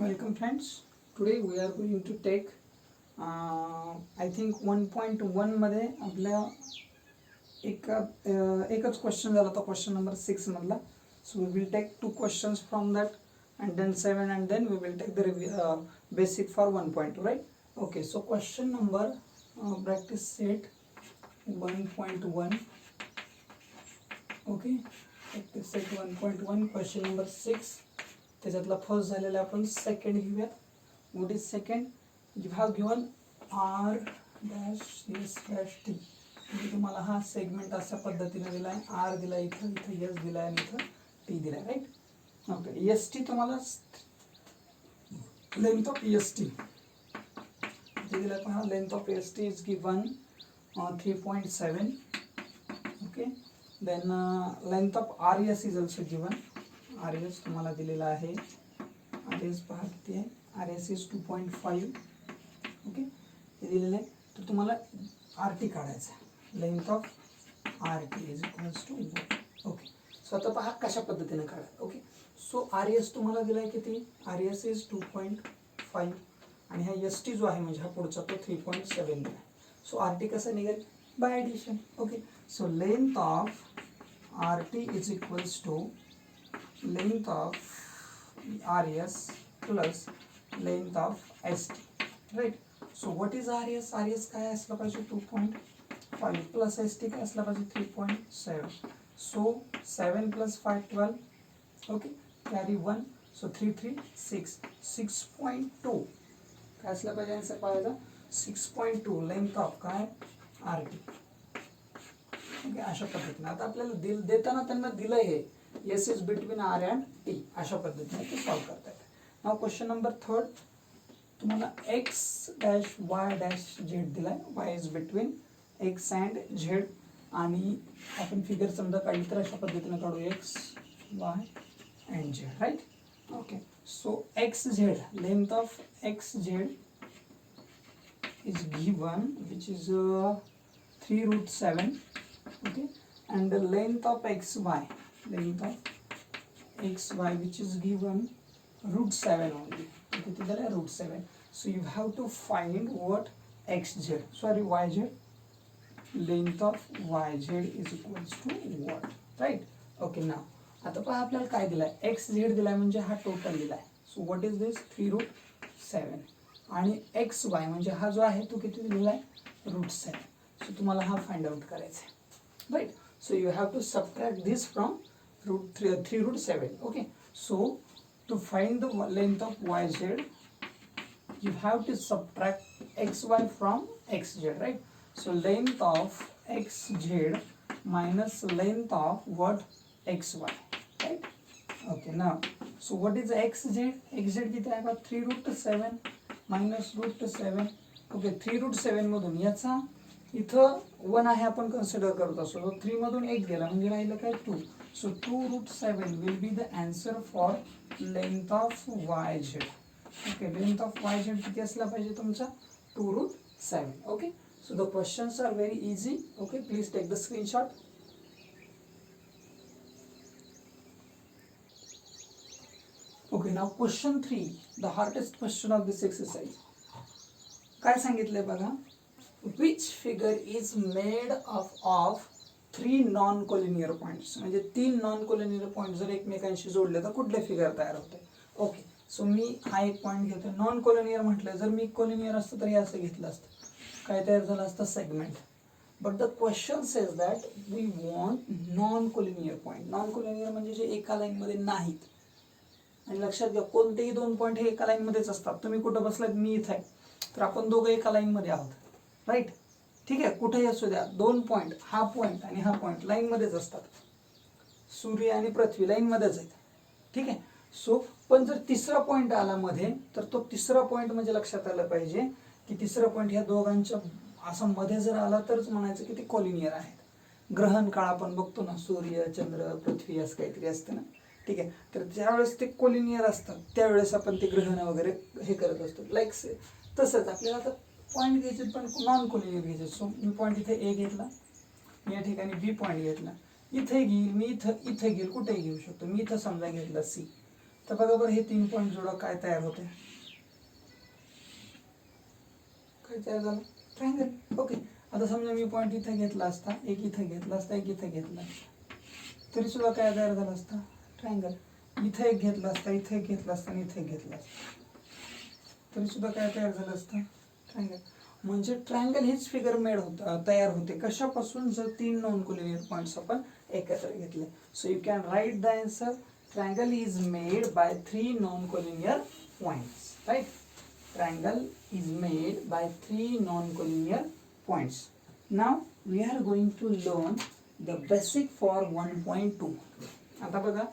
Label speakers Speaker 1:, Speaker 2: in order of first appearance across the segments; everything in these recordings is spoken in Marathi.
Speaker 1: Welcome friends. Today we are going to take I think 1.1 मध्ये आपल्या एकच क्वेश्चन झाला होता, क्वेश्चन नंबर 6 मधला. So we will take two questions from that and then 7 and then we will take the basic for 1.2, right? Okay, so question number practice set 1.1. okay, practice set 1.1 question number 6. त्याच्यातला फर्स्ट झालेला आपण सेकंड घेऊया. What is second? You have given R dash S dash T. म्हणजे तुम्हाला हा सेगमेंट अशा पद्धतीने दिला आहे. आर दिला इथं, इथं एस दिला आणि इथं टी दिला आहे, राईट? ओके, एस टी तुम्हाला लेंथ ऑफ एस टी दिला आहे. पहा, length of S T is given 3.7. Okay, then length of R S is also given. R S तुम्हाला दिलेला आहे. आर एस पहा किती आहे. R S is 2.5. ओके, हे दिलेलं आहे. तर तुम्हाला आर टी काढायचा आहे. Length of R T is equals to. Okay, so आता पहा कशा पद्धतीने काढा. ओके, सो आर एस तुम्हाला दिला आहे किती. आर एस इज 2.5 आणि हा एस टी जो आहे म्हणजे हा पुढचा तो 3.7 दिला आहे. सो आर टी कसं निघेल? By addition. Okay, so length of R T is equals to length of RS plus length of ST, right? So what is RS? RS काय असला पाहिजे? 2.5 plus ST काय असला पाहिजे? 3.7. So 7 plus 5 12. okay, carry 1. so 3 3 6. 6.2 काय असला पाहिजे? आन्सर पाहायचा 6.2 लेंथ ऑफ काय RT. ओके, अशा पद्धतीने आता आपल्याला देताना त्यांना दिलंय हे S is between R and T. अशा पद्धतीने ते सॉल्व करता येतं. नाव क्वेश्चन नंबर थर्ड तुम्हाला X dash Y dash Z दिलाय. Y is between X and Z आणि आपण फिगर समजा काढली तर अशा पद्धतीने काढू X Y and Z, right? Okay, so X Z, length of X Z is given which is 3√7. okay, and the length of xy, length of xy which is given √7 only. okay, तिथे आहे √7. so you have to find what xz, sorry yz, length of yz is equals to what, right? okay, now आता पहा आपल्याला काय दिलाय. xz दिलाय म्हणजे हा टोटल दिलाय. so what is this? 3√7 आणि xy म्हणजे हा जो आहे तो किती दिलेला आहे? √7. so तुम्हाला हा फाइंड आउट करायचा आहे, right? so you have to subtract this from 3√7. okay, so to find the length of yz you have to subtract xy from xz, right? so length of xz minus length of what? xy, right? okay, now so what is xz? xz किती आहे? 3√7 minus √7. okay, 3√7 मधून याचा इथं 1 आहे आपण कन्सिडर करत असतो. 3 मधून 1 गेला म्हणजे राहिलं काय? 2. So 2√7 will be the answer for length of yz. Okay, length of yz किती असला पाहिजे तुमचा? 2√7. Okay, so the questions are very easy. Okay, please take the screenshot. Okay, now question 3, the hardest question of this exercise. काय सांगितलंय बघा. which figure is made of 3 non-collinear points. म्हणजे 3 non-collinear पॉईंट जर एकमेकांशी जोडले तर कुठले फिगर तयार होते? ओके, सो मी हा एक पॉईंट घेतो. नॉन कोलिनियर म्हटलं, जर मी कोलिनियर असतं तर हे असं घेतलं असतं, काय तयार झालं असतं? Segment. But the question says that we want non collinear point. Non collinear म्हणजे जे एका लाईनमध्ये नाहीत. आणि लक्षात घ्या, कोणतेही 2 पॉईंट हे एका लाईनमध्येच असतात. तुम्ही कुठं बसलात? मी इथं आहे, तर आपण दोघं एका लाईनमध्ये आहोत, राईट? ठीक आहे, कुठेही असू द्या, 2 पॉईंट, हा पॉईंट आणि हा पॉईंट लाईनमध्येच असतात. सूर्य आणि पृथ्वी लाईनमध्येच आहेत, ठीक आहे. सो पण जर तिसरा पॉईंट आला मध्ये, तर तो तिसरा पॉईंट म्हणजे लक्षात आलं पाहिजे की तिसरा पॉईंट ह्या दोघांच्या असं मध्ये जर आला तरच म्हणायचं की ते कॉलिनियर आहेत. ग्रहण काळ आपण बघतो ना, सूर्य चंद्र पृथ्वी असं काहीतरी असतं ना, ठीक आहे. तर ज्यावेळेस ते कॉलिनियर असतात त्यावेळेस आपण ते ग्रहण वगैरे हे करत असतो. लाईक तसंच आपल्याला आता पॉईंट घ्यायचे पण नॉन कोलिनियर घ्यायचे. सो मी पॉईंट इथे ए घेतला, या ठिकाणी बी पॉईंट घेतला, इथे घेईल मी, इथं घेईल, कुठेही घेऊ शकतो मी. इथं समजा घेतला सी, तर बघा बरं हे 3 पॉईंट जोडा, काय तयार होते, काय तयार झालं, ट्रायंगल. ओके, आता समजा मी पॉईंट इथे घेतला असता, एक इथे घेतला असता, एक इथे घेतला असता, तरी सुद्धा काय तयार झाला असता, ट्रायंगल. इथे एक घेतला असता, इथे एक घेतला असता आणि इथे घेतला असता, तरी सुद्धा काय तयार झालं असतं, ट्रायंगल. म्हणजे ट्रायंगल हेच फिगर तयार होते कशापासून, जर 3 नॉन कोलिनियर पॉईंट्स आपण एकत्र घेतले. So you can write the answer, triangle is made by 3 non collinear points, right. Triangle is made by 3 non-collinear points. Now we are going to learn the basic for 1.2. आता बघा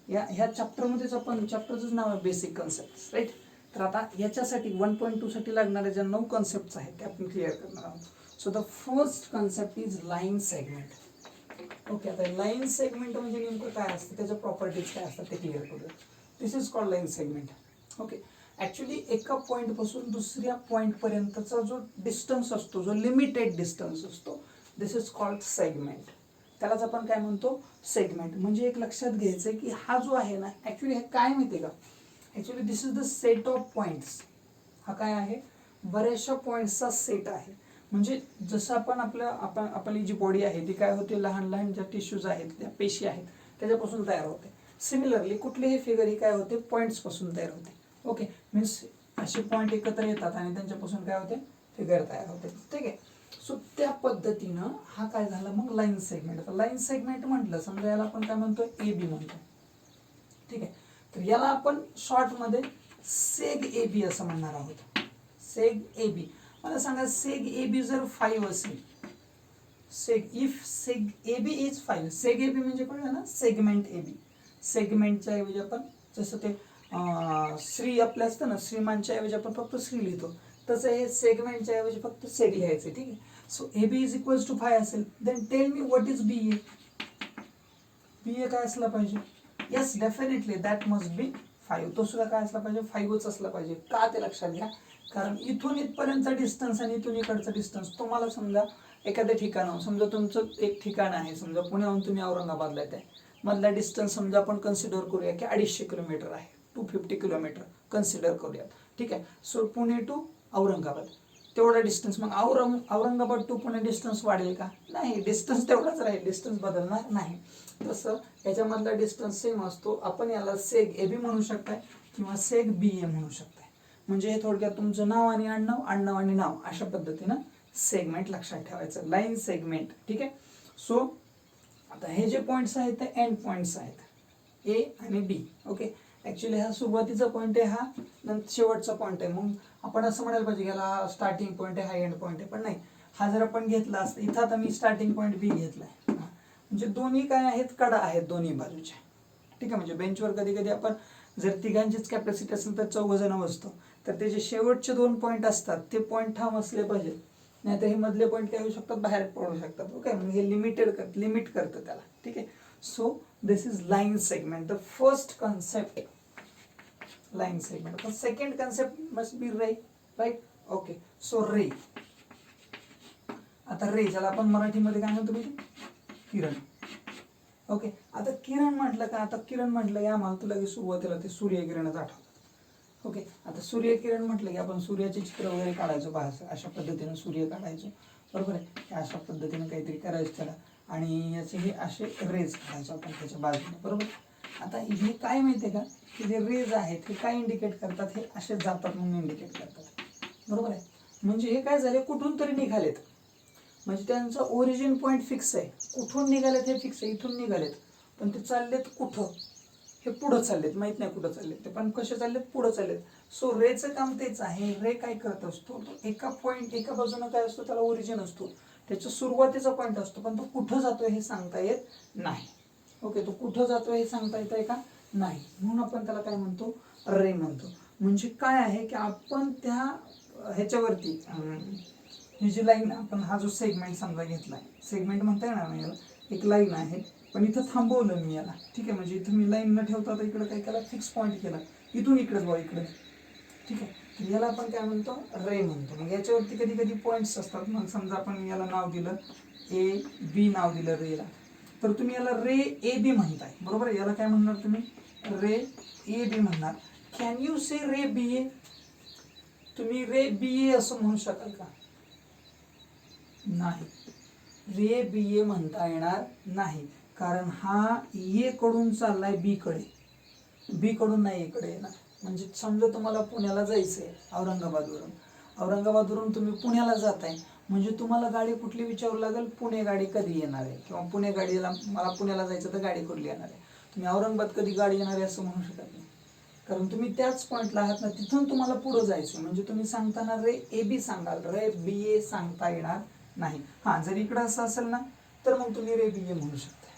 Speaker 1: ह्या चॅप्टरमध्येच आपण, चॅप्टरचंच नाव आहे बेसिक कन्सेप्ट, राईट. तर आता याच्यासाठी 1.2 साठी लागणाऱ्या ज्या 9 कन्सेप्ट आहेत ते आपण क्लिअर करणार आहोत. So the first concept is line segment. Okay, आता लाईन सेगमेंट म्हणजे नेमकं काय असतं, त्याच्या प्रॉपर्टीज काय असतात ते क्लिअर करूया. This is called line segment. Okay, actually एका पॉईंटपासून दुसऱ्या पॉईंटपर्यंतचा जो डिस्टन्स असतो, जो लिमिटेड डिस्टन्स असतो, दिस इज कॉल्ड सेगमेंट. त्यालाच आपण काय म्हणतो, सेगमेंट. म्हणजे एक लक्षात घ्यायचं की हा जो आहे ना, ॲक्च्युली हे काय माहिती आहे का, actually this is the set of points. हा काय आहे, बऱ्याचशा पॉईंट्सचा सेट आहे. म्हणजे जसं आपली जी बॉडी आहे ती काय होते, लहान लहान ज्या टिश्यूज आहेत, त्या पेशी आहेत, त्याच्यापासून तयार होते. सिमिलरली कुठलीही फिगर ही काय होते, पॉईंट्सपासून तयार होते. ओके, मीन्स असे पॉईंट एकत्र येतात आणि त्यांच्यापासून काय होते, फिगर तयार होते. ठीक आहे. सो त्या पद्धतीनं हा काय झाला मग लाईन सेगमेंट. आता लाईन सेगमेंट म्हटलं, समजा याला आपण काय म्हणतो, ए बी म्हणतो. ठीक आहे, तर याला आपण शॉर्टमध्ये सेग ए बी असं म्हणणार आहोत. सेग ए बी. मला सांगा, सेग ए बी जर 5 असेल, if seg A B is 5, सेग A B म्हणजे कळलं ना, सेगमेंट ए बी. सेगमेंटच्या ऐवजी आपण जसं ते श्री आपलं असतं ना, श्रीमानच्या ऐवजी आपण फक्त श्री लिहितो, तसं हे सेगमेंटच्या ऐवजी फक्त सेग लिहायचं. ठीक आहे. So A B is equals to 5 असेल, then tell me what is B A. B A काय असला पाहिजे, yes definitely that must be 5. तो सुद्धा काय असला पाहिजे, 5च असला पाहिजे. का ते लक्षात घ्या, कारण इथून इथपर्यंतचा डिस्टन्स आणि इथून इकडचा डिस्टन्स, तुम्हाला समजा एखाद्या ठिकाणाहून, समजा तुमचं एक ठिकाण आहे, समजा पुण्याहून तुम्ही औरंगाबादला येत आहे, मधला डिस्टन्स समजा आपण कन्सिडर करूया की 250 किलोमीटर आहे, 250 किलोमीटर कन्सिडर करूयात. ठीक आहे. सो पुणे टू औरंगाबाद तेवढा डिस्टन्स. मग औरंगाबाद टू पुणे डिस्टन्स वाढेल का, नाही, डिस्टन्स तेवढाच राहील, डिस्टन्स बदलणार नाही. तसं याच्यामधला डिस्टन्स सेम असतो. आपण याला सेग ए बी म्हणू शकताय किंवा सेग बी ए म्हणू शकताय. म्हणजे हे थोडक्यात तुमचं नाव आणि आडनाव, आडनाव आणि नाव, अशा पद्धतीनं सेगमेंट लक्षात ठेवायचं, लाईन सेगमेंट. ठीक आहे. सो आता हे जे पॉईंट्स आहेत ते एंड पॉईंट्स आहेत, ए आणि बी. ओके, ॲक्च्युली हा सुरुवातीचा पॉईंट आहे, हा नंतर शेवटचा पॉईंट आहे. मग आपण असं म्हणायला पाहिजे की हा स्टार्टिंग पॉईंट आहे, हा एंड पॉईंट आहे, पण नाही. हा जर आपण घेतला असता, इथं आता मी स्टार्टिंग पॉईंट बी घेतलाय, म्हणजे दोन्ही काय आहेत, कडा आहेत दोन्ही बाजूच्या. ठीक आहे. म्हणजे बेंचवर कधी कधी आपण जर तिघांचीच कॅपॅसिटी असेल तर 4 जण बसतो, तर ते जे शेवटचे 2 पॉईंट असतात ते पॉईंट ठाम असले पाहिजे, नाहीतर हे मधले पॉईंट काय होऊ शकतात, बाहेर पडू शकतात. ओके, मग हे लिमिट करतं त्याला. ठीक आहे. So this is line segment, the first concept, line segment. आता second concept must be ray, right. Okay, so ray. आता रे ज्याला आपण मराठीमध्ये काय म्हणतो, किरण. ओके, आता किरण म्हटलं का, आता किरण म्हटलं की आम्हाला तर लगेच सुरुवातीला ते सूर्यकिरणच आठवतात. ओके, आता सूर्यकिरण म्हटलं की आपण सूर्याचे चित्र वगैरे काढायचो, पाहायचं अशा पद्धतीनं सूर्य काढायचो, बरोबर आहे. अशा पद्धतीनं काहीतरी करायचं त्याला, आणि याचे हे असे रेज काढायचो आपण त्याच्या बाजूने, बरोबर. आता हे काय माहिती आहे का, की जे रेज आहेत हे काय इंडिकेट करतात, हे असे जातात म्हणून इंडिकेट करतात, बरोबर आहे. म्हणजे हे काय झाले, कुठून तरी निघालेत, म्हणजे त्यांचा ओरिजिन पॉईंट फिक्स आहे, कुठून निघालेत हे फिक्स आहे, इथून निघालेत, पण ते चाललेत कुठं, हे पुढं चाललेत, माहित नाही कुठं चाललेत ते, पण कसे चाललेत, पुढं चाललेत. सो रेचं काम तेच आहे. रे काय करत असतो, तो एका बाजूनं काय असतो, त्याला ओरिजिन असतो, त्याचा सुरुवातीचा पॉईंट असतो, पण तो कुठं जातोय हे सांगता येत नाही. ओके, तो कुठं जातोय हे सांगता येत आहे का, नाही, म्हणून आपण त्याला काय म्हणतो, रे म्हणतो. म्हणजे काय आहे की आपण त्या ह्याच्यावरती, ही जी लाईन आपण, हा जो सेगमेंट समजा घेतलाय, सेगमेंट म्हणता येणार नाही याला, एक लाईन आहे, पण इथं थांबवलं मी याला. ठीक आहे, म्हणजे इथं मी लाईन न ठेवता इकडे काय केला, फिक्स पॉईंट केला, इथून इकडेच बघा, इकडे. ठीक आहे, तर याला आपण काय म्हणतो, रे म्हणतो. मग याच्यावरती कधी कधी पॉईंट्स असतात. मग समजा आपण याला नाव दिलं ए बी, नाव दिलं रेला, तर तुम्ही याला रे ए बी म्हणताय, बरोबर आहे. याला काय म्हणणार तुम्ही, रे ए बी म्हणणार. कॅन यू से रे बी ए? तुम्ही रे बी ए असं म्हणू शकाल का? नाही, रे बी ए म्हणता येणार नाही, कारण हा ए कडून चाललाय बी कडे, बी कडून नाही ए कडे येणार. म्हणजे समजा तुम्हाला पुण्याला जायचंय औरंगाबादवरून तुम्ही पुण्याला जाताय, म्हणजे तुम्हाला गाडी कुठली विचारावं लागेल, पुणे गाडी कधी येणार आहे, किंवा पुणे गाडीला मला पुण्याला जायचं तर गाडी कुठली येणार आहे. तुम्ही औरंगाबाद कधी गाडी येणार आहे असं म्हणू शकत नाही, कारण तुम्ही त्याच पॉईंटला आहात ना, तिथून तुम्हाला पुढे जायचं. म्हणजे तुम्ही सांगताना रे ए बी सांगाल, रे बी ए सांगता येणार नाही. हां, जर इकडं असं असेल ना तर मग तुम्ही रे बी ए म्हणू शकता.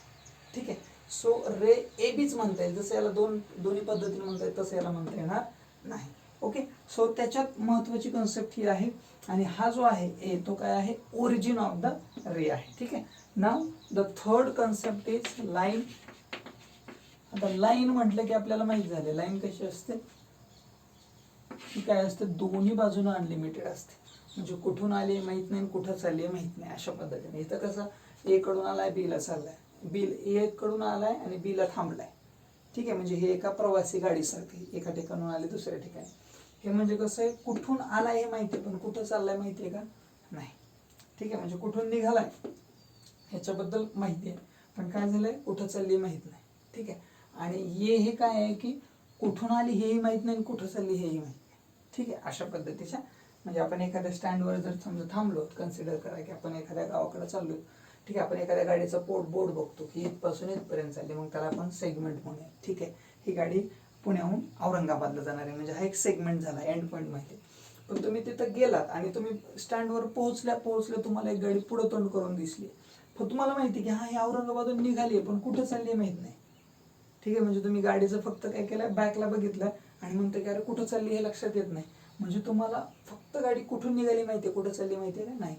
Speaker 1: ठीक आहे. सो रे ए बीच म्हणता येईल, जसं याला दोन्ही पद्धतीने म्हणता येईल तसं याला म्हणता येणार नाही. ओके. सो त्याच्यात महत्वाची कन्सेप्ट ही आहे. आणि हा जो आहे ए तो काय आहे, ओरिजिन ऑफ द रे आहे. ठीक आहे. नाव the third concept is line. आता लाईन म्हटलं की आपल्याला माहित झालं लाईन कशी असते, ती काय असते, दोन्ही बाजूने अनलिमिटेड असते. म्हणजे कुठून आले माहित नाही, कुठं चालली माहित नाही, अशा पद्धतीने. इथं कसं ए कडून आलाय बी ला चाललाय, बी ए कडून आलाय आणि बी ला थांबलाय. ठीक आहे. म्हणजे हे एका प्रवासी गाडीसारखी, एका ठिकाणून आले दुसऱ्या ठिकाणी. हे म्हणजे कसं आहे, कुठून आलाय हे माहिती आहे पण कुठं चाललाय माहिती आहे का नाही. ठीक आहे. म्हणजे कुठून निघालाय ह्याच्याबद्दल माहिती आहे, पण काय झालंय कुठं चालली माहित नाही. ठीक आहे. आणि ये हे काय आहे की कुठून आली हेही माहित नाही, कुठं चालली हेही माहित नाही. ठीक आहे. अशा पद्धतीच्या, म्हणजे आपण एखाद्या स्टँडवर जर समजा थांबलो, कन्सिडर करा की आपण एखाद्या गावाकडे चाललोय. ठीक आहे. आपण एखाद्या गाडीचा बोर्ड बघतो की इथपासून इथपर्यंत चालली, मग त्याला आपण सेगमेंट म्हणूया. ठीक आहे. ही गाडी पुण्याहून औरंगाबादला जाणार आहे, म्हणजे हा एक सेगमेंट झाला, एंड पॉईंट माहिती. पण तुम्ही तिथं गेलात आणि तुम्ही स्टँडवर पोहोचल्या तुम्हाला एक गाडी पुढं तोंड करून दिसली, पण तुम्हाला माहिती की हा हे औरंगाबादून निघाली, पण कुठं चालली माहित नाही. ठीक आहे. म्हणजे तुम्ही गाडीचं फक्त काय केलं, बॅकला बघितलं आणि म्हणते की अरे कुठं चालली हे लक्षात येत नाही. म्हणजे तुम्हाला फक्त गाडी कुठून निघाली माहिती आहे, कुठं चालली माहिती आहे का नाही.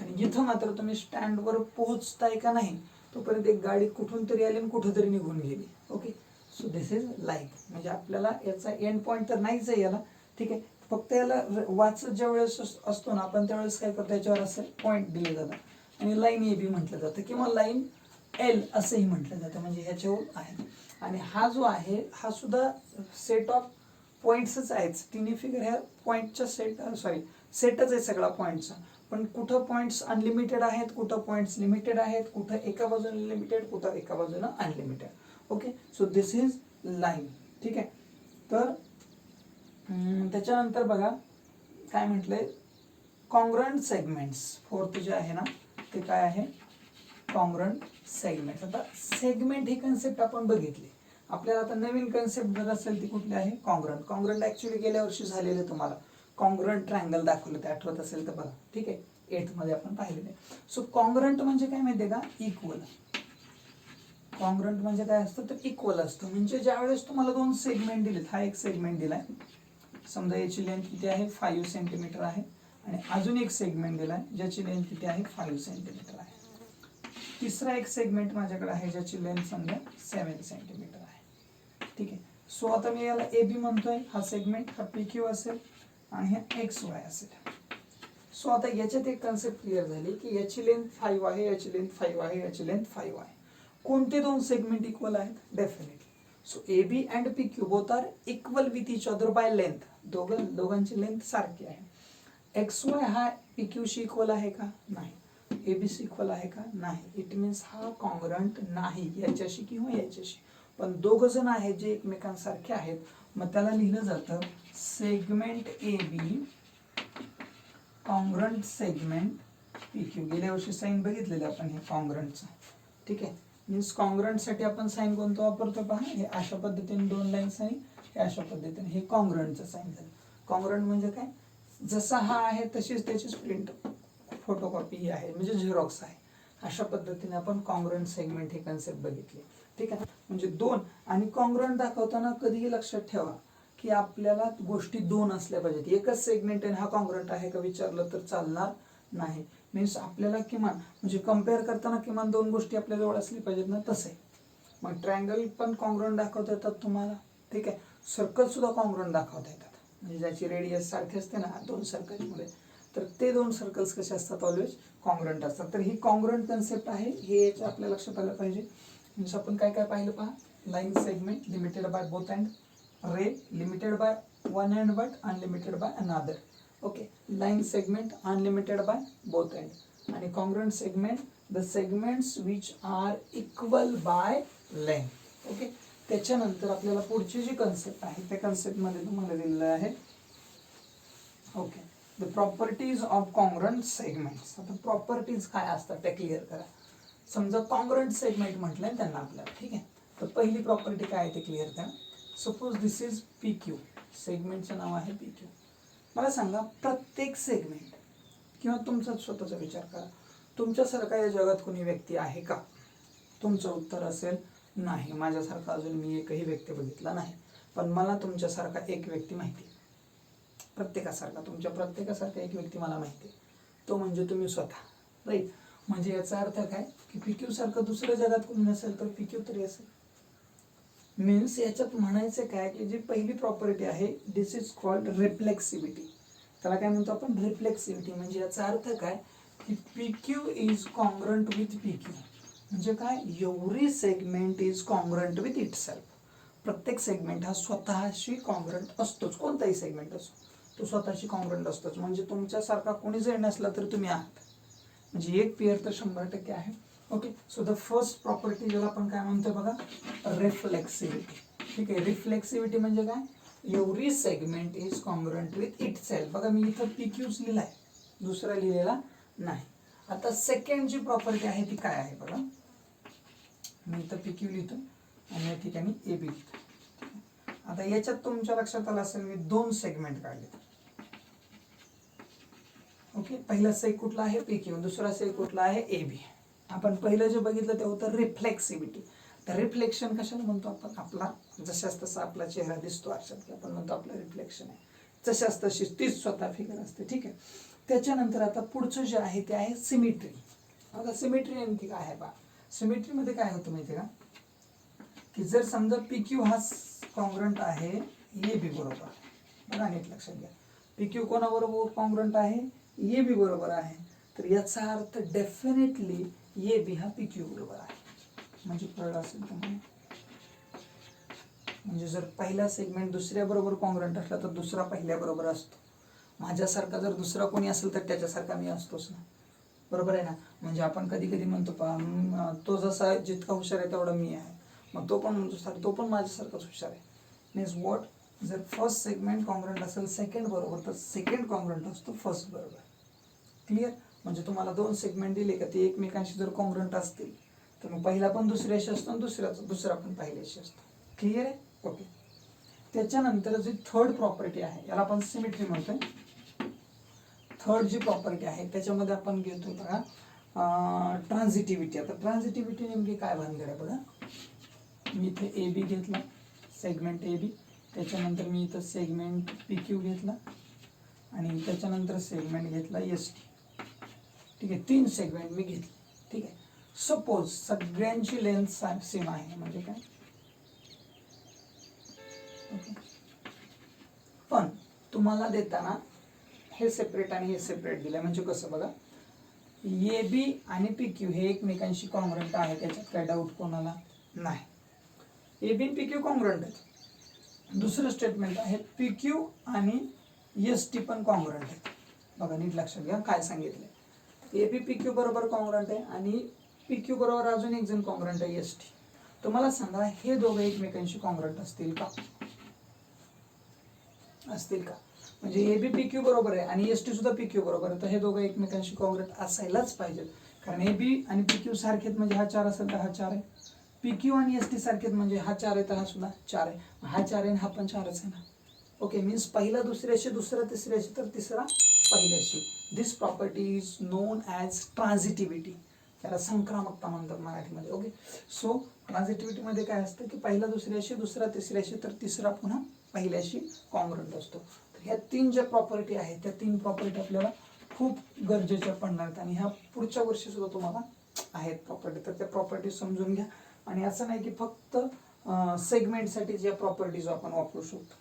Speaker 1: आणि इथं मात्र तुम्ही स्टँडवर पोहोचताय का नाही तोपर्यंत एक गाडी कुठून तरी आली आणि कुठं तरी निघून गेली. Okay. So this is line. म्हणजे आपल्याला याचा एंड पॉईंट तर नाहीच आहे याला. ठीक आहे. फक्त याला वाचत ज्या वेळेस असतो ना आपण, त्यावेळेस काय करतो, याच्यावर असं पॉईंट दिले जातात आणि लाईन ए बी म्हटलं जातं, किंवा लाईन एल असंही म्हटलं जातं. म्हणजे ह्याच्यावर आहे. आणि हा जो आहे हा सुद्धा सेट ऑफ पॉईंट्सच आहेच. तिन्ही फिगर ह्या पॉईंटच्या सेटच आहे सगळा पॉईंटचा. पण कुठं पॉईंट्स अनलिमिटेड आहेत, कुठं पॉईंट्स लिमिटेड आहेत, कुठं एका बाजूने लिमिटेड, कुठं एका बाजूने unlimited. Okay. So this is line. ठीक आहे. तर त्याच्यानंतर बघा काय म्हटलंय, कॉन्ग्रंट सेगमेंट्स. फोर्थ जे आहे ना ते काय आहे, कॉन्ग्रंट सेगमेंट. आता सेगमेंट ही कन्सेप्ट आपण बघितली. आपल्याला आता नवीन कन्सेप्ट जर असेल ती कुठली आहे, कॉन्ग्रंट. कॉन्ग्रंट ऍक्च्युली गेल्या वर्षी झालेले, तुम्हाला कॉन्ग्रंट ट्रायंगल दाखवलं ते आठवत असेल तर बघा. ठीक आहे. 8th मध्ये आपण पाहिलेले. सो कॉन्ग्रंट म्हणजे काय माहितीये का, इक्वल. कॉन्ग्रंट म्हणजे काय असतं तर इक्वल असतं. म्हणजे ज्यावेळेस तुम्हाला दोन सेगमेंट दिलेत, हा एक सेगमेंट दिलाय, समजा याची लेंथ किती आहे 5 सेंटीमीटर आहे, आणि अजून एक सेगमेंट दिलाय ज्याची लेंथ किती आहे 5 सेंटीमीटर आहे. तिसरा एक सेगमेंट माझ्याकडे आहे ज्याची लेंथ समजा 7 सेंटीमीटर आहे. ठीक आहे. सो आता मी याला ए बी म्हणतोय, हा सेगमेंट, हा पी क्यू असेल आणि हा एक्स वाय असेल. सो आता याच्यात एक कन्सेप्ट क्लिअर झाली की याची लेंथ 5 आहे, याची लेंथ 5 आहे, याची लेंथ 5 आहे. कोणते दोन सेगमेंट इक्वल आहेत, definitely. So A B and P Q both are equal with each other by length. दोघांची लेंथ सारखी आहे. एक्स वाय हा पी क्यूशी इक्वल आहे का, नाही. ए बी सी इक्वल आहे का, नाही. इट मीन्स हा कॉन्ग्रंट नाही याच्याशी किंवा याच्याशी. पण दोघ जण आहेत जे एकमेकांसारखे आहेत, मग त्याला लिहिलं जातं segment A B congruent segment P Q. गेल्या वर्षी साईन बघितलेलं आपण हे कॉन्ग्रंटचं. ठीक आहे. मीन्स कॉन्ग्रंटसाठी आपण साईन कोणतं वापरतो पहा, हे अशा पद्धतीने दोन लाईन्स आणि हे अशा पद्धतीने, हे कॉन्ग्रंटचं साईन झालं. कॉन्ग्रंट म्हणजे काय, जसा हा आहे तशीच त्याची प्रिंट फोटोकॉपी ही आहे, म्हणजे झेरॉक्स आहे. अशा पद्धतीने आपण कॉन्ग्रंट सेगमेंट ही कन्सेप्ट बघितली. ठीक आहे. म्हणजे दोन, आणि कॉन्ग्रंट दाखवताना कधीही लक्षात ठेवा की आपल्याला गोष्टी दोन असल्या पाहिजेत. एकच सेगमेंट आहे हा कॉन्ग्रंट आहे का विचारलं तर चालणार नाही. मीन्स आपल्याला किमान, म्हणजे कम्पेअर करताना किमान दोन गोष्टी आपल्या जवळ असल्या पाहिजेत ना, तसं आहे. मग ट्रायंगल पण कॉन्ग्रंट दाखवता येतात तुम्हाला. ठीक आहे. सर्कल सुद्धा कॉन्ग्रंट दाखवता येतात, म्हणजे ज्याची रेडियस सारखी असते ना दोन सर्कल्समध्ये, तर ते दोन सर्कल्स कसे असतात, ऑलवेज असतात. तर ही कॉन्ग्रंट कन्सेप्ट आहे, हे आपल्या लक्षात आलं पाहिजे. म्हणजे आपण काय काय पाहिलं पहा, line segment limited by both end, ray limited by one end but unlimited by another. Okay, line segment unlimited by both end आणि congruent segment the segments which are equal by length. Okay, त्याच्यानंतर आपल्याला पुढची जी कन्सेप्ट आहे त्या कन्सेप्ट मध्ये तुम्हाला दिलेलं आहे okay the properties of congruent segments. आता प्रॉपर्टीज काय असतात ते क्लिअर करा. समजा कॉन्ग्रुएंट सेगमेंट म्हटलंय त्यांना आपल्याला, ठीक आहे. तर पहिली प्रॉपर्टी काय आहे ते क्लिअर करा. Suppose this is P Q, सेगमेंटचं नाव आहे पी क्यू. मला सांगा प्रत्येक सेगमेंट किंवा तुमचा स्वतःचा विचार करा, तुमच्यासारखा या जगात कोणी व्यक्ती आहे का? तुमचं उत्तर असेल नाही, माझ्यासारखा अजून मी एकही व्यक्ती बघितला नाही. पण मला तुमच्यासारखा एक व्यक्ती माहिती, प्रत्येकासारखा, तुमच्या प्रत्येकासारखा एक व्यक्ती मला माहिती, तो म्हणजे तुम्ही स्वतः. राईट, म्हणजे याचा अर्थ काय की पीक्यू सारखं दुसऱ्या जगात कोणी नसेल तर पीक्यू तरी असेल. मीन्स याच्यात म्हणायचं काय की जी पहिली प्रॉपर्टी आहे दिस इज कॉल्ड रिफ्लेक्सिव्हिटी. त्याला काय म्हणतो आपण? रिफ्लेक्सिव्हिटी. म्हणजे याचा अर्थ काय की PQ is congruent with PQ. म्हणजे काय? Every segment is congruent with itself. प्रत्येक सेगमेंट हा स्वतःशी कॉन्ग्रुएंट असतोच, कोणताही सेगमेंट असो तो स्वतःशी कॉन्ग्रुएंट असतोच. म्हणजे तुमच्यासारखा कोणी जरी नसला तरी तुम्ही आहात, म्हणजे एक पेअर तर 100% आहे. Okay, so the first property ज्याला आपण काय म्हणतोय बघा, रिफ्लेक्सिव्हिटी. ठीक आहे, रिफ्लेक्सिव्हिटी म्हणजे काय? Every segment is congruent with itself. बघा मी इथं पीक्यूच लिहिलाय, दुसरा लिहिलेला नाही. आता सेकंड जी प्रॉपर्टी आहे ती काय आहे बघा, मी इथं पीक्यू लिहितो आणि या ठिकाणी एबी लिहितो. आता याच्यात तुमच्या लक्षात आलं असेल मी दोन सेगमेंट काढले. ओके, पहिला सेग कुठला आहे? पीक्यू. दुसरा सेग कुठला आहे? एबी. आपण पहिलं जे बघितलं ते होतं रिफ्लेक्सिव्हिटी. तर रिफ्लेक्शन कशाला म्हणतो आपण? आपला जशाच तसा आपला चेहरा दिसतो आरशात की आपण म्हणतो आपलं रिफ्लेक्शन आहे, जशाच तशी तीच स्वतः फिगर असते. ठीक आहे, त्याच्यानंतर आता पुढचं जे आहे ते आहे सिमेट्री. आता सिमेट्री नेमकी काय आहे बा? सिमेट्रीमध्ये काय होतं माहिती आहे का की जर समजा पीक्यू हा कॉन्ग्रुएंट आहे एबी बरोबर, बघा नीट लक्षात घ्या, पीक्यू कोणाबरोबर कॉन्ग्रुएंट आहे? एबी बरोबर आहे. तर याचा अर्थ डेफिनेटली एबी हा पीक्यू बरोबर आहे. म्हणजे कळलं असेल तुम्हाला. म्हणजे जर पहिला सेगमेंट दुसऱ्या बरोबर कॉन्ग्रुएंट असला तर दुसरा पहिल्या बरोबर असतो. माझ्यासारखा जर दुसरा कोणी असेल तर त्याच्यासारखा मी असतोच ना, बरोबर आहे ना. म्हणजे आपण कधी कधी म्हणतो तो जसा जितका हुशार आहे तेवढा मी आहे, मग तो पण म्हणतो तो पण माझ्यासारखाच हुशार आहे. मीन्स वॉट, जर फर्स्ट सेगमेंट कॉन्ग्रुएंट असेल सेकंड बरोबर तर सेकंड कॉन्ग्रुएंट असतो फर्स्ट बरोबर. क्लिअर? म्हणजे तुम्हाला दोन सेगमेंट दिले का ते एकमेकांशी जर कॉन्ग्रुएंट असतील तर मग पहिला पण दुसऱ्याशी असतो आणि दुसरा पण पहिल्याशी असतो. क्लिअर आहे? ओके, त्याच्यानंतर जी थर्ड प्रॉपर्टी आहे याला आपण सिमेट्री म्हणतोय. थर्ड जी प्रॉपर्टी आहे त्याच्यामध्ये आपण घेतो बघा ट्रान्झिटिव्हिटी. आता ट्रान्झिटिव्हिटी नेमकी काय भानगड आहे बघा, मी इथे ए बी घेतला, सेगमेंट ए बी, त्याच्यानंतर मी इथं सेगमेंट पी क्यू घेतला आणि त्याच्यानंतर सेगमेंट घेतला एस टी. ठीक आहे, तीन सेगमेंट मी घेतले. ठीक आहे, सपोज सगळ्यांची लेंथ सेम आहे, म्हणजे काय ओके, पण तुम्हाला देताना हे सेपरेट आणि हे सेपरेट दिलं. म्हणजे कसं बघा, ए बी आणि पी क्यू हे एकमेकांशी कॉन्ग्रुएंट आहे, त्याच्यात काय डाऊट कोणाला नाही. A B P Q congruent आहेत. दुसरं स्टेटमेंट आहे पी क्यू आणि एस टी पण कॉन्ग्रुएंट आहेत. बघा नीट लक्षात घ्या काय सांगितलंय, ए बी पी क्यू बरोबर कॉन्ग्रुएंट आहे आणि पी क्यू बरोबर अजून एक जण कॉन्ग्रुएंट आहे एस टी. तुम्हाला सांगा हे दोघं एकमेकांशी कॉन्ग्रुएंट असतील का? असतील का? म्हणजे ए बी पी क्यू बरोबर आहे आणि एस टी सुद्धा पी क्यू बरोबर आहे, तर हे दोघं एकमेकांशी कॉन्ग्रुएंट असायलाच पाहिजेत. कारण ए बी आणि पी क्यू सारखेत म्हणजे हा 4 असेल तर हा 4 आहे, पी क्यू आणि एस टी सारखेत म्हणजे हा 4 आहे तर हा सुद्धा 4 आहे, हा 4 आहे हा पण 4च आहे ना. ओके, मीन्स पहिला दुसऱ्याशी, दुसरा तिसऱ्याशी, तर तिसरा पहिल्याशी. This property is known as transitivity. त्याला संक्रामकता म्हणतात मराठीमध्ये. ओके, सो ट्रान्झिटिव्हिटीमध्ये काय असतं की पहिला दुसऱ्याशी, दुसरा तिसऱ्याशी, तर तिसरा पुन्हा पहिल्याशी कॉन्ग्रुएंट असतो. तर ह्या तीन ज्या प्रॉपर्टी आहेत त्या तीन प्रॉपर्टी आपल्याला खूप गरजेच्या पडणार आहेत आणि ह्या पुढच्या वर्षी सुद्धा तुम्हाला आहेत प्रॉपर्टी. तर त्या प्रॉपर्टी समजून घ्या. आणि असं नाही की फक्त सेगमेंटसाठी ज्या प्रॉपर्टीज आपण वापरू शकतो.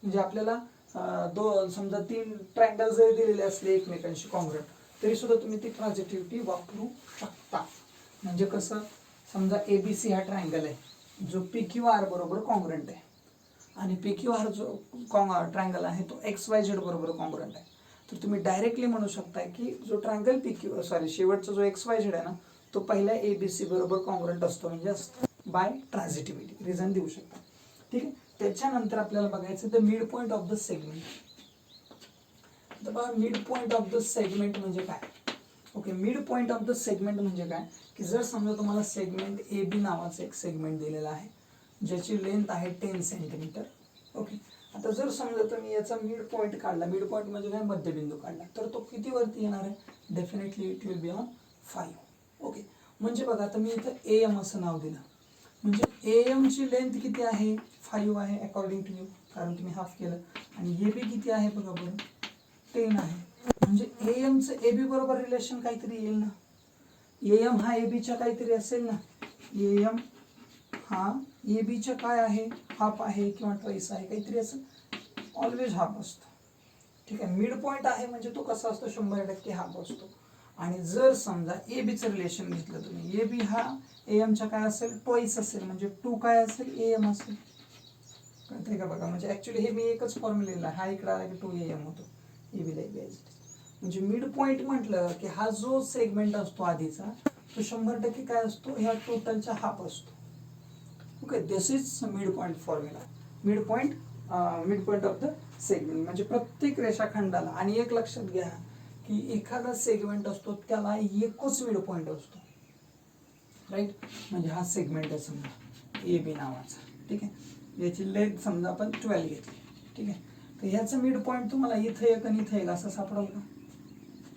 Speaker 1: म्हणजे आपल्याला समजा 3 ट्रायंगल जरी दिलेले असले एकमेकांशी कॉन्ग्रुएंट तरी सुद्धा तुम्ही ती ट्रान्झिटिव्हिटी वापरू शकता. म्हणजे कसं, समजा एबीसी हा ट्रायंगल आहे, जो PQR बरोबर कॉन्ग्रंट आहे आणि PQR जो ट्रायंगल आहे तो XYZ बरोबर कॉन्ग्रंट आहे. तर तुम्ही डायरेक्टली म्हणू शकता की जो ट्रायंगल शेवटचा जो XYZ आहे ना तो पहिल्या ABC बरोबर कॉन्ग्रंट असतो, म्हणजे बाय ट्रान्झिटिव्हिटी रिझन देऊ शकता. ठीक आहे. त्याच्यानंतर आपल्याला बघायचं the mid point of the segment. तर बघा mid point of the segment म्हणजे काय. Okay, mid point of the segment म्हणजे काय की जर समजा तुम्हाला सेगमेंट AB नावाचं एक सेगमेंट दिलेला आहे ज्याची लेंथ आहे 10 सेंटीमीटर. ओके, आता जर समजा तुम्ही याचा मिड पॉईंट काढला, मिड पॉईंट म्हणजे काय मध्यबिंदू काढला, तर तो किती वरती येणार आहे, definitely it will be on 5. Okay, म्हणजे बघा आता मी इथं AM असं नाव दिलं, म्हणजे AM ची लेंथ किती आहे 5 आहे अकॉर्डिंग टू यू, कारण तुम्ही हाफ केलं. आणि AB किती आहे बघा बरं 10 आहे. म्हणजे AM चं AB बरोबर रिलेशन काहीतरी येईल ना, AM हा AB च्या काहीतरी असेल ना, AM हा AB च्या काय आहे हाफ आहे किंवा ट्वाइस आहे काहीतरी असेल, ऑलवेज हाफ असतो. ठीक आहे, मिड पॉईंट आहे म्हणजे तो कसा असतो 100% हाफ असतो. आणि जर समजा AB चं रिलेशन घेतलं तुम्ही, AB हा AM च्या काय असेल ट्वाइस असेल, म्हणजे 2 काय असेल AM असेल. कळतंय का बघा, म्हणजे ऍक्च्युली हे मी एकच फॉर्म्युला लिहिला, हा इकडे आला की 2AM होतो AB ला AB. म्हणजे मिड पॉईंट म्हटलं की हा जो सेगमेंट असतो आधीचा तो 100% काय असतो, ह्या टोटलचा हाफ असतो. Okay, this is mid point formula. Mid point of the segment म्हणजे प्रत्येक रेषाखंडाला. आणि एक लक्षात घ्या की एखादा सेगमेंट असतो त्याला एकच मिड पॉईंट असतो, राईट. म्हणजे हा सेगमेंट आहे समजा AB नावाचा. ठीक आहे, याची लेंथ समजा आपण 12 घेतली. ठीक आहे, तर ह्याचं मिड पॉईंट तुम्हाला इथं एक आणि इथं एक असं सापडेल का,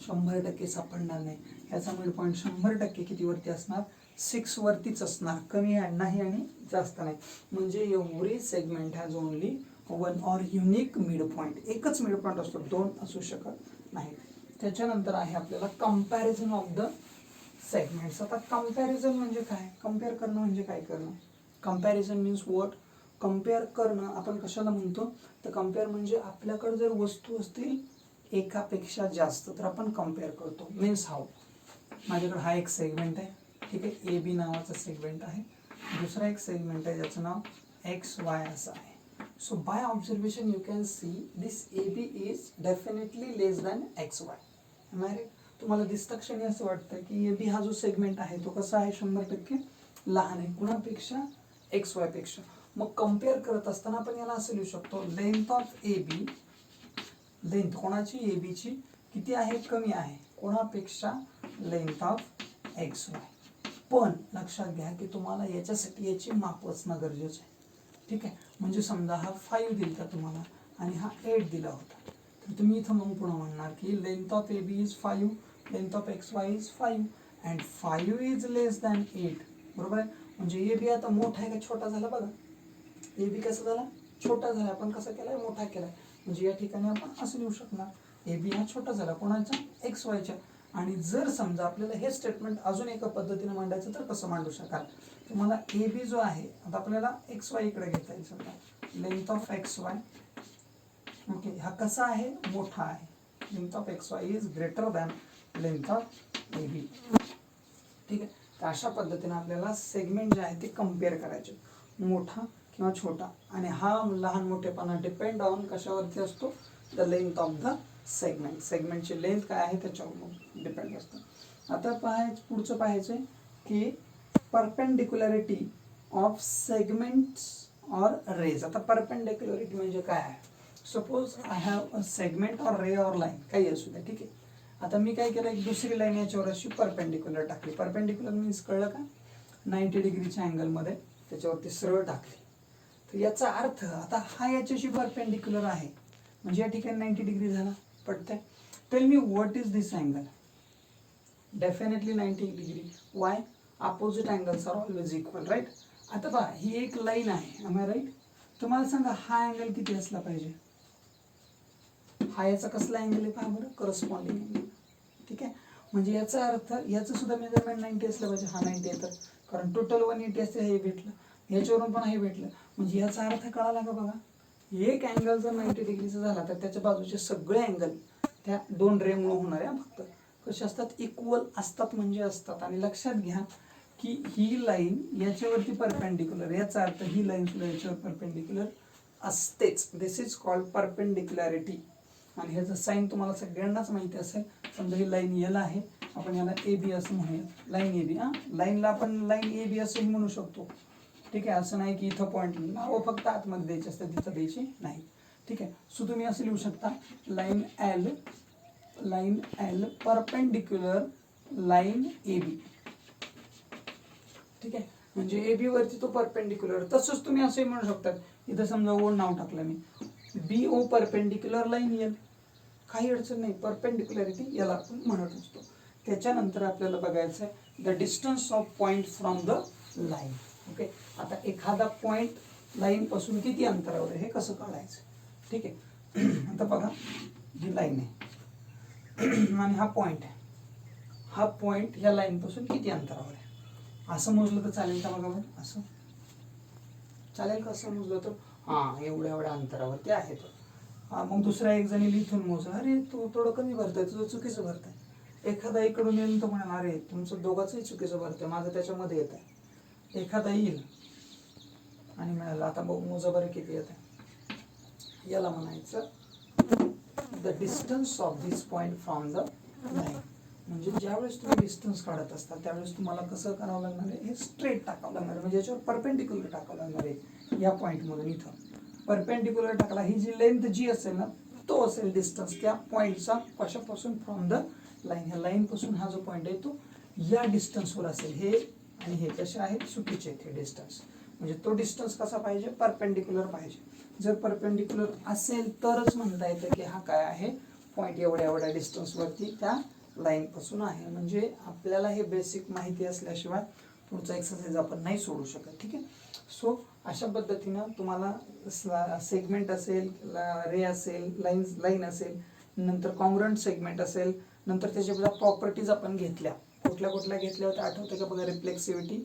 Speaker 1: 100% सापडणार नाही. ह्याचा मिड पॉईंट 100% किती वरती असणार, 6 वरतीच असणार, कमी नाही आणि जास्त नाही. म्हणजे every segment has only one or unique mid point. एकच मिड पॉईंट असतो, 2 असू शकत नाही. त्याच्यानंतर आहे आपल्याला कंपॅरिझन ऑफ द सेगमेंट्स. आता कंपॅरिझन म्हणजे काय, कम्पेअर करणं म्हणजे काय करणं. कंपॅरिझन मीन्स व्हॉट, कम्पेअर करणं आपण कशाला म्हणतो, तर कम्पेअर म्हणजे आपल्याकडे जर वस्तू असतील एकापेक्षा जास्त तर आपण कम्पेअर करतो. मीन्स हाऊ, माझ्याकडे हा एक सेगमेंट आहे, ठीक आहे, AB नावाचा सेगमेंट आहे, दुसरा एक सेगमेंट आहे ज्याचं नाव XY असं आहे. So by observation you can see this AB is definitely less than XY. Right. तुम्हाला दिसता क्षणी असं वाटतं की AB हा जो सेगमेंट आहे तो कसा आहे 100% लहान आहे कुणापेक्षा, XY पेक्षा. मग कम्पेअर करत असताना आपण याला असं लिहू शकतो, लेंथ ऑफ AB, लेंथ कोणाची AB ची किती आहे कमी आहे कोणापेक्षा, लेंथ ऑफ XY. पण लक्षात घ्या की तुम्हाला याच्यासाठी याची माप असणं गरजेचं आहे. ठीक आहे, म्हणजे समजा हा 5 दिलता तुम्हाला आणि हा 8 दिला होता, तर तुम्ही इथं मग पुन्हा म्हणणार की length of AB is 5, length of XY is 5 and 5 is less than 8. बरोबर आहे. म्हणजे AB आता मोठा आहे का छोटा झाला बघा, AB कसा झाला छोटा झाला, आपण कसा केलाय मोठा केलाय. म्हणजे या ठिकाणी आपण असं लिहू शकणार AB हा छोटा झाला कोणाचा, XYच्या. आणि जर समजा आपल्याला हे स्टेटमेंट अजून एका पद्धतीने मांडायचं तर कसं मांडू शकाल, तुम्हाला AB जो आहे आता आपल्याला XY इकडे घेता येईल. समजा लेंथ ऑफ XY, ओके, हा कसा आहे मोठा आहे, length of XY is greater than length of AB. ठीक आहे, तर अशा पद्धतीने आपल्याला सेगमेंट जे आहे ते कम्पेअर करायचे, मोठा किंवा छोटा. आणि हा लहान मोठेपणा डिपेंड ऑन कशावरती असतो, the length of the segment. सेगमेंटची लेंथ काय आहे त्याच्यावर डिपेंड असतं. आता पुढचं पाहायचं की perpendicularity of segments or rays. आता परपेंडिक्युलरिटी म्हणजे काय आहे, suppose I have a segment or ray or line काही असू द्या. ठीक आहे, आता मी काय केलं, एक दुसरी लाईन याच्यावर अशी परपेंडिक्युलर टाकली. परपेंडिक्युलर मीन्स कळलं का, 90 डिग्रीच्या अँगलमध्ये त्याच्यावरती सरळ टाकली. तर याचा अर्थ आता हा याच्याशी परपेंडिक्युलर आहे म्हणजे या ठिकाणी 90 डिग्री झाला. पडतंय. Tell me what is this angle, definitely 90 degree. Why, opposite angles are always equal, right. आता पहा ही एक लाईन आहे, एम आय राईट. तुम्हाला सांगा हा अँगल किती असला पाहिजे, हा याचा कसला अँगल आहे पहा बरं, करस्पॉन्डिंग अँगल. ठीक आहे, म्हणजे याचा अर्थ याचं सुद्धा मेजरमेंट 90 असलं पाहिजे. हा 90 येतं कारण टोटल 180 असते, हे भेटलं, याच्यावरून पण हे भेटलं. म्हणजे याचा अर्थ कळाला का बघा, एक अँगल जर 90 डिग्रीचा झाला तर त्याच्या बाजूचे सगळे अँगल त्या दोन रेमुळे होणार आहे. फक्त कसे असतात, इक्वल असतात म्हणजे असतात. आणि लक्षात घ्या की ही लाईन याच्यावरती परपेंडिक्युलर, याचा अर्थ ही लाईन सुद्धा याच्यावर परपेंडिक्युलर असतेच. दिस इज कॉल्ड परपेंडिक्युलॅरिटी. आणि ह्याचं साईन तुम्हाला सगळ्यांनाच माहिती असेल. समजा ही लाईन एल आहे, आपण याला ए बी असं म्हणूया, लाईन ए बी. लाईनला आपण लाईन ए बी असंही म्हणू शकतो. ठीक आहे, असं नाही की इथं पॉईंट नावं फक्त आतमध्ये द्यायची असतात, तिथं द्यायची नाही. ठीक आहे, सो तुम्ही असं लिहू शकता line L perpendicular line A B. ठीक आहे, म्हणजे ए बी वरती तो परपेंडिक्युलर. तसंच तुम्ही असंही म्हणू शकतात, इथं समजा ओ नाव टाकलं मी, B O perpendicular line L, काही अडचण नाही, परपेंडिक्युलॅरिटी याला आपण म्हणत असतो. त्याच्यानंतर आपल्याला बघायचं आहे the distance of point from the line. Okay, आता एखादा पॉईंट लाईन पासून किती अंतरावर आहे हे कसं काढायचं. ठीक आहे, आता बघा ही लाईन आहे आणि हा पॉईंट आहे, हा पॉईंट ह्या लाईन पासून किती अंतरावर आहे असं मोजलं तर चालेल का? बघा बरं, असं चालेल का? असं मोजलं तर हां एवढ्या एवढ्या अंतरावर ते आहे. मग दुसरा एक जण इथून मोजा, अरे तू थोडं कमी भरताय, तुझं चुकीचं भरताय. एखादा इकडून येईल तो म्हणाल अरे तुमचं दोघांचंही चुकीचं भरतंय, माझं त्याच्यामध्ये येत आहे. एखादा येईल आणि म्हणाला आता बघ मोजा बरं किती येत आहे. याला म्हणायचं the distance of this point from the line. म्हणजे ज्यावेळेस तुम्ही डिस्टन्स काढत असता त्यावेळेस तुम्हाला कसं करावं लागणार आहे, हे स्ट्रेट टाकावं लागणार आहे, म्हणजे याच्यावर परपेंडिक्युलर टाकावं लागणार आहे. या पॉईंटमधून इथं परपेंडिक्युलर टाकला, ही जी लेंथ जी असेल ना तो असेल डिस्टन्स त्या पॉईंटचा, कशापासून? From the line. ह्या लाईन पासून हा जो पॉईंट आहे तो या डिस्टन्सवर असेल. हे आणि हे कसे आहेत? चुकीचे आहेत हे डिस्टन्स. म्हणजे तो डिस्टन्स कसा पाहिजे? परपेंडिक्युलर पाहिजे. जर परपेंडिक्युलर असेल तरच म्हणता येतं की हा काय आहे, पॉईंट एवढ्या एवढ्या डिस्टन्सवरती त्या लाईन पासून आहे. म्हणजे आपल्याला हे बेसिक माहिती असल्याशिवाय पुढचा एक्सरसाइज आपण नाही सोडू शकत. ठीक आहे, सो अशा पद्धतीनं तुम्हाला सेगमेंट असेल, रे असेल, लाईन असेल, नंतर कॉन्ग्रुएंट सेगमेंट असेल, नंतर त्याच्या प्रॉपर्टीज आपण घेतल्या. कुठल्या कुठल्या घेतल्या होत्या आठवतं का? बघा, रिफ्लेक्सिव्हिटी,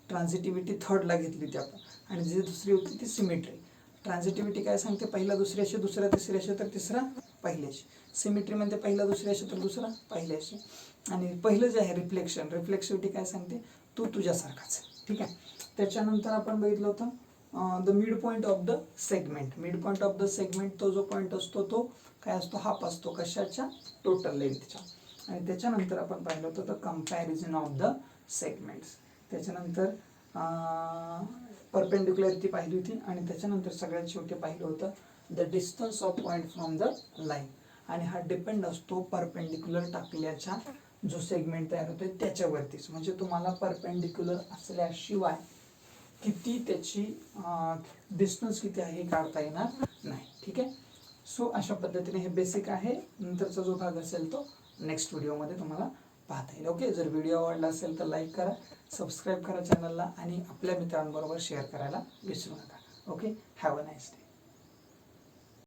Speaker 1: ट्रान्झिटिव्हिटी थर्डला घेतली होती आपण. आणि जी दुसरी होती ती सिमेट्री. ट्रान्झिटिव्हिटी काय सांगते? पहिला दुसऱ्याशी, दुसरा तिसऱ्याशी, तर तिसरा पहिल्याशी. सिमेट्री म्हणजे पहिला दुसऱ्याशी तर दुसरा पहिल्याशी. आणि पहिलं जे आहे रिफ्लेक्सिव्हिटी काय सांगते? तू तुझ्यासारखाच. ठीक आहे, त्याच्यानंतर आपण बघितलं होतं the mid point of the segment. Mid point of the segment तो जो पॉईंट असतो तो काय असतो? हाफ असतो. कशाच्या? टोटल लेंथच्या. आणि त्याच्यानंतर आपण पाहिलं होतं the comparison of the segments. त्याच्यानंतर परपेंडिक्युलॅरिटी पाहिली होती आणि त्याच्यानंतर सगळ्यात शेवटी पाहिलं होतं the distance of point from the line. आणि हा डिपेंड असतो परपेंडिक्युलर टाकल्याच्या जो सेगमेंट तयार होतोय त्याच्यावरतीच. म्हणजे तुम्हाला परपेंडिक्युलर असल्याशिवाय किती त्याची डिस्टन्स किती आहे हे काढता येणार नाही. ठीक आहे, सो अशा पद्धतीने हे बेसिक आहे. नंतरचा जो भाग असेल तो नेक्स्ट व्हिडिओमध्ये तुम्हाला पाहता येईल. ओके, जर व्हिडिओ आवडला असेल तर लाईक करा, सबस्क्राईब करा चॅनलला आणि आपल्या मित्रांबरोबर शेअर करायला विसरू नका. Okay, have a nice day.